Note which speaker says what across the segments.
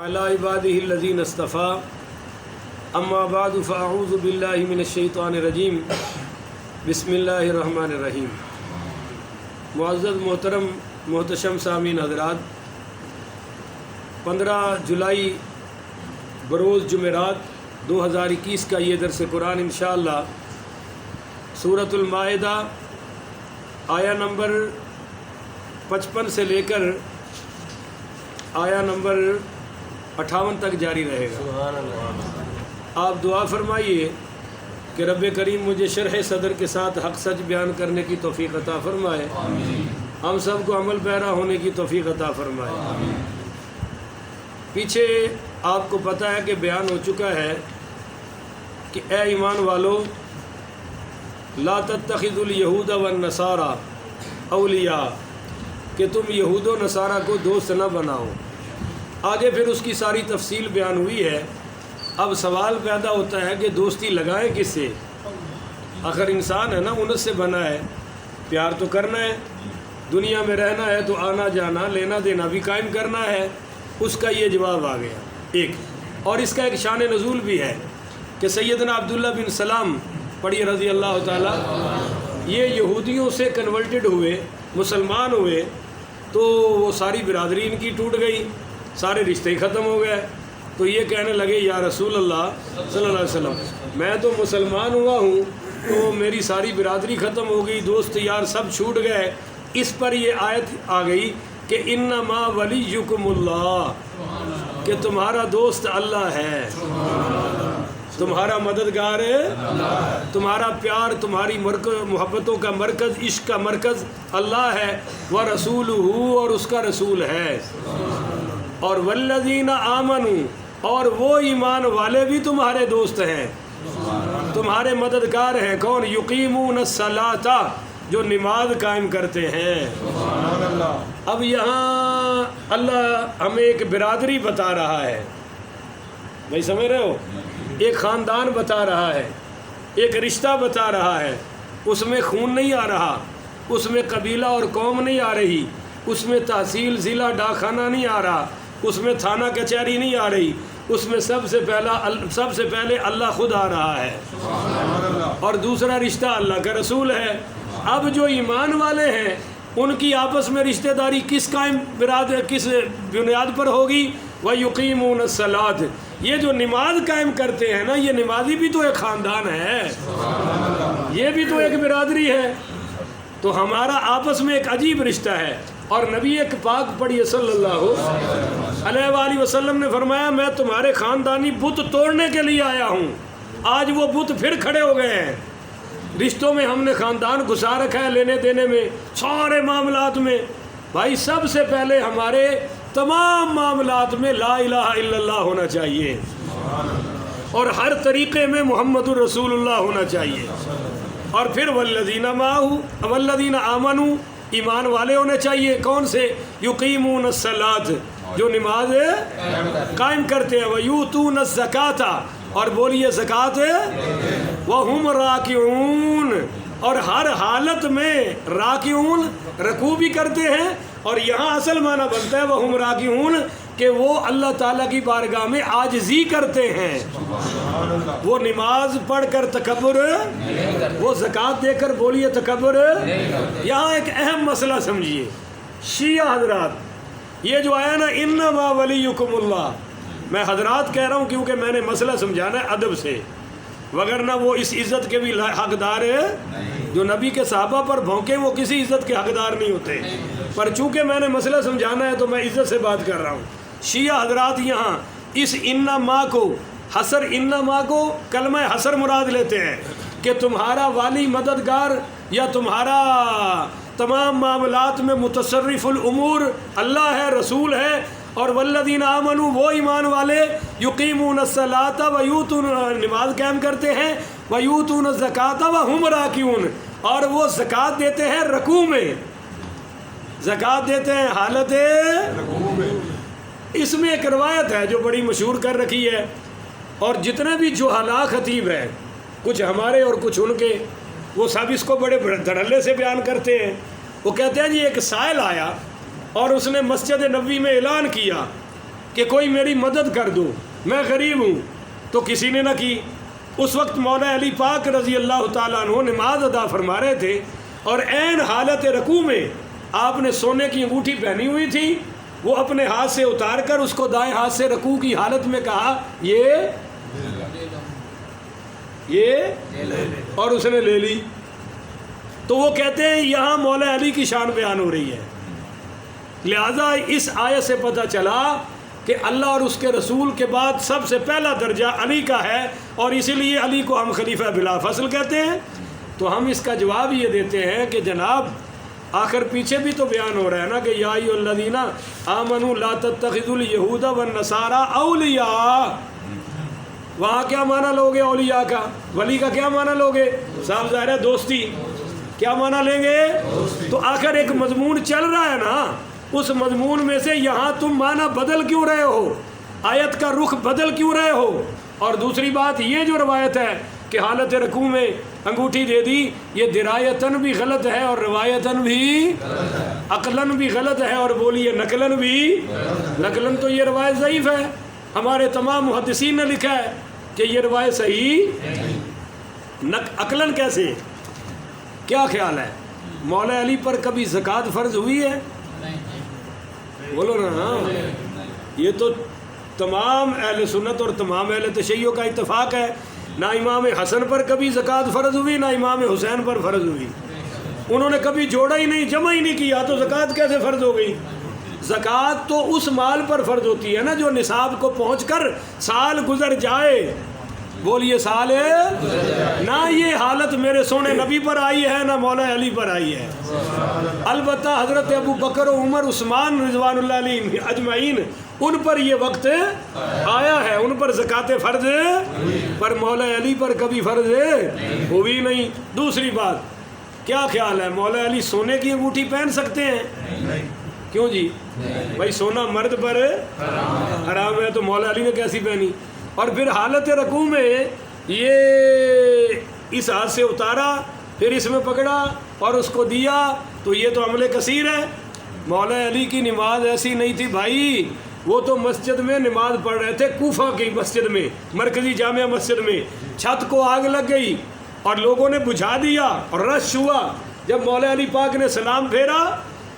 Speaker 1: علی عبادہ الذین اصطفیٰ اما بعد فاعوذ باللہ من الشیطان الرجیم بسم اللہ الرحمن الرحیم۔ معزز محترم محتشم سامعین حضرات، 15 جولائی بروز جمعرات 2021 کا یہ درس قرآن انشاءاللہ سورۃ المائدہ آیا نمبر 55 سے لے کر آیا نمبر 58 تک جاری رہے گا۔
Speaker 2: سبحان اللہ۔
Speaker 1: آپ دعا فرمائیے کہ رب کریم مجھے شرح صدر کے ساتھ حق سچ بیان کرنے کی توفیق عطا فرمائے، ہم سب کو عمل پیرا ہونے کی توفیق عطا فرمائے۔ پیچھے آپ کو پتہ ہے کہ بیان ہو چکا ہے کہ اے ایمان والو، لا تتخذوا الیہود والنصارى اولیاء، کہ تم یہود و نصارہ کو دوست نہ بناؤ۔ آگے پھر اس کی ساری تفصیل بیان ہوئی ہے۔ اب سوال پیدا ہوتا ہے کہ دوستی لگائیں کس سے؟ آخر انسان ہے نا، انس سے بنا ہے، پیار تو کرنا ہے، دنیا میں رہنا ہے تو آنا جانا لینا دینا بھی قائم کرنا ہے۔ اس کا یہ جواب آ گیا ایک، اور اس کا ایک شان نزول بھی ہے کہ سیدنا عبداللہ بن سلام پڑھی رضی اللہ تعالیٰ، یہ یہودیوں سے کنورٹڈ ہوئے، مسلمان ہوئے، تو وہ ساری برادری ان کی ٹوٹ گئی، سارے رشتے ختم ہو گئے۔ تو یہ کہنے لگے یا رسول اللہ صلی اللہ علیہ وسلم، میں تو مسلمان ہوا ہوں تو میری ساری برادری ختم ہو گئی، دوست یار سب چھوٹ گئے۔ اس پر یہ آیت آ گئی کہ انما ولیکم اللہ، کہ تمہارا دوست اللہ ہے، تمہارا مددگار ہے، تمہارا پیار، تمہاری محبتوں کا مرکز، عشق کا مرکز اللہ ہے، وَرَسُولُهُ، اور اس کا رسول ہے، اور وَالَّذِينَ آمَنُوا، اور وہ ایمان والے بھی تمہارے دوست ہیں، تمہارے مددگار ہیں۔ کون؟ یقیمون الصلاۃ، جو نماز قائم کرتے ہیں۔ اب یہاں اللہ ہمیں ایک برادری بتا رہا ہے، بھائی سمجھ رہے ہو؟ ایک خاندان بتا رہا ہے، ایک رشتہ بتا رہا ہے، اس میں خون نہیں آ رہا، اس میں قبیلہ اور قوم نہیں آ رہی، اس میں تحصیل ضلع ڈاکخانہ نہیں آ رہا، اس میں تھانہ کچہری نہیں آ رہی، اس میں سب سے پہلے اللہ خود آ رہا ہے، اور دوسرا رشتہ اللہ کا رسول ہے۔ اب جو ایمان والے ہیں ان کی آپس میں رشتہ داری کس بنیاد پر ہوگی؟ وَيُقِيمُونَ الصَّلَاةَ، یہ جو نماز قائم کرتے ہیں نا، یہ نمازی بھی تو ایک خاندان ہے، یہ بھی تو ایک برادری ہے، تو ہمارا آپس میں ایک عجیب رشتہ ہے۔ اور نبی ایک پاک پڑھیے صلی اللہ علیہ وآلہ وسلم نے فرمایا، میں تمہارے خاندانی بت توڑنے کے لیے آیا ہوں۔ آج وہ بت پھر کھڑے ہو گئے ہیں، رشتوں میں ہم نے خاندان گھسا رکھا ہے، لینے دینے میں، سارے معاملات میں۔ بھائی سب سے پہلے ہمارے تمام معاملات میں لا الہ الا اللہ ہونا چاہیے، اور ہر طریقے میں محمد الرسول اللہ ہونا چاہیے، اور پھر والذین معہ والذین آمنوا، ایمان والے ہونے چاہیے۔ کون سے؟ یقیمون الصلاۃ، جو نماز قائم کرتے ہیں، ویؤتون الزکاۃ، اور بولیے زکوٰۃ، وہم راکعون، اور ہر حالت میں راکعون، رکوع بھی کرتے ہیں، اور یہاں اصل معنی بنتا ہے وہم راکعون، کہ وہ اللہ تعالیٰ کی بارگاہ میں عاجزی کرتے ہیں، وہ نماز پڑھ کر تکبر، وہ زکوٰۃ دے کر بولیے تکبر۔ یہاں ایک اہم مسئلہ سمجھیے شیعہ حضرات، یہ جو آیا نا انما ولیکم اللہ، میں حضرات کہہ رہا ہوں کیونکہ میں نے مسئلہ سمجھانا ہے ادب سے، وگرنہ وہ اس عزت کے بھی حقدار ہے، جو نبی کے صحابہ پر بھونکے وہ کسی عزت کے حقدار نہیں ہوتے، پر چونکہ میں نے مسئلہ سمجھانا ہے تو میں عزت سے بات کر رہا ہوں۔ شیعہ حضرات یہاں اس انما کو، حصر انما کو کلمہ حصر مراد لیتے ہیں، کہ تمہارا والی مددگار یا تمہارا تمام معاملات میں متصرف الامور اللہ ہے، رسول ہے، اور والذین آمنوا، وہ ایمان والے، یقیمون الصلاۃ، ویؤتون، نماز قائم کرتے ہیں، ویؤتون الزکاۃ وہم راکعون، اور وہ زکوٰۃ دیتے ہیں رکوع میں، زکوٰۃ دیتے ہیں حالت رکوع میں۔ اس میں ایک روایت ہے جو بڑی مشہور کر رکھی ہے، اور جتنے بھی جہلاء خطیب ہیں، کچھ ہمارے اور کچھ ان کے، وہ سب اس کو بڑے دھڑلے سے بیان کرتے ہیں۔ وہ کہتے ہیں جی ایک سائل آیا اور اس نے مسجد نبوی میں اعلان کیا کہ کوئی میری مدد کر دو، میں غریب ہوں، تو کسی نے نہ کی۔ اس وقت مولا علی پاک رضی اللہ تعالیٰ عنہ نماز ادا فرما رہے تھے، اور عین حالت رکوع میں آپ نے سونے کی انگوٹھی پہنی ہوئی تھی، وہ اپنے ہاتھ سے اتار کر اس کو دائیں ہاتھ سے رکوع کی حالت میں کہا یہ، اور اس نے لے لی۔ تو وہ کہتے ہیں یہاں مولا علی کی شان بیان ہو رہی ہے۔ لہذا اس آیت سے پتہ چلا کہ اللہ اور اس کے رسول کے بعد سب سے پہلا درجہ علی کا ہے، اور اسی لیے علی کو ہم خلیفہ بلا فصل کہتے ہیں۔ تو ہم اس کا جواب یہ دیتے ہیں کہ جناب آخر پیچھے بھی تو بیان ہو رہا ہے نا کہ یا ایھا الذین آمنوا لا تتخذوا اليہود والنصارى اولیاء۔ وہاں کیا معنی لوگے اولیاء کا؟ ولی کا کیا معنی لوگے؟ صاحب ظاہر ہے دوستی۔ کیا معنی لیں گے؟ تو آخر ایک مضمون چل رہا ہے نا، اس مضمون میں سے یہاں تم معنی بدل کیوں رہے ہو؟ آیت کا رخ بدل کیوں رہے ہو؟ اور دوسری بات یہ جو روایت ہے کہ حالت رکوع میں انگوٹھی دے دی، یہ درایتاً بھی غلط ہے اور روایتاً بھی، عقلاً بھی غلط ہے، اور بولیے نقلاً بھی۔ نقلاً تو یہ روایت ضعیف ہے، ہمارے تمام محدثین نے لکھا ہے کہ یہ روایت صحیح، عقلاً کیسے؟ کیا خیال ہے مولا علی پر کبھی زکوٰۃ فرض ہوئی ہے؟ بولو نا ہاں۔ یہ تو تمام اہل سنت اور تمام اہل تشیع کا اتفاق ہے، نہ امام حسن پر کبھی زکوٰۃ فرض ہوئی، نہ امام حسین پر فرض ہوئی۔ انہوں نے کبھی جوڑا ہی نہیں، جمع ہی نہیں کیا، تو زکوٰۃ کیسے فرض ہو گئی؟ زکوٰۃ تو اس مال پر فرض ہوتی ہے نا جو نصاب کو پہنچ کر سال گزر جائے۔ بولیے سال ہے نہ، یہ حالت میرے سونے نبی پر آئی ہے نہ مولا علی پر آئی ہے۔ البتہ حضرت ابو بکر و عمر عثمان رضوان اللہ علیہ اجمعین ان پر یہ وقت آیا ہے، ان پر زکوٰۃ فرض، پر مولا علی پر کبھی فرض ہوئی نہیں۔ دوسری بات، کیا خیال ہے مولا علی سونے کی انگوٹھی پہن سکتے ہیں؟ کیوں جی؟ بھائی سونا مرد پر حرام ہے، تو مولا علی نے کیسی پہنی؟ اور پھر حالت رکوع میں یہ اس ہاتھ سے اتارا، پھر اس میں پکڑا اور اس کو دیا، تو یہ تو عمل کثیر ہے۔ مولا علی کی نماز ایسی نہیں تھی بھائی، وہ تو مسجد میں نماز پڑھ رہے تھے، کوفہ کی مسجد میں، مرکزی جامعہ مسجد میں، چھت کو آگ لگ گئی اور لوگوں نے بجھا دیا اور رش ہوا۔ جب مولا علی پاک نے سلام پھیرا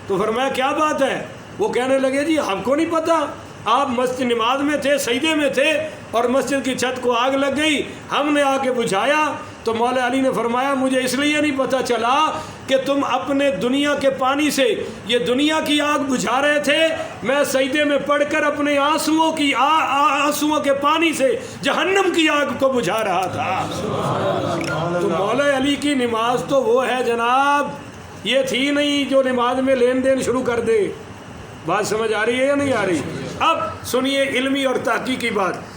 Speaker 1: تو فرمایا کیا بات ہے؟ وہ کہنے لگے جی ہم کو نہیں پتہ، آپ مسجد نماز میں تھے، سجدے میں تھے، اور مسجد کی چھت کو آگ لگ گئی، ہم نے آ کے بجھایا۔ تو مولا علی نے فرمایا مجھے اس لیے نہیں پتہ چلا کہ تم اپنے دنیا کے پانی سے یہ دنیا کی آگ بجھا رہے تھے، میں سجدے میں پڑھ کر اپنے آنسوؤں کے پانی سے جہنم کی آگ کو بجھا رہا تھا۔ تو مولا علی کی نماز تو وہ ہے جناب، یہ تھی نہیں جو نماز میں لین دین شروع کر دے۔ بات سمجھ آ رہی ہے یا نہیں آ رہی؟ اب سنیے علمی اور تحقیقی بات۔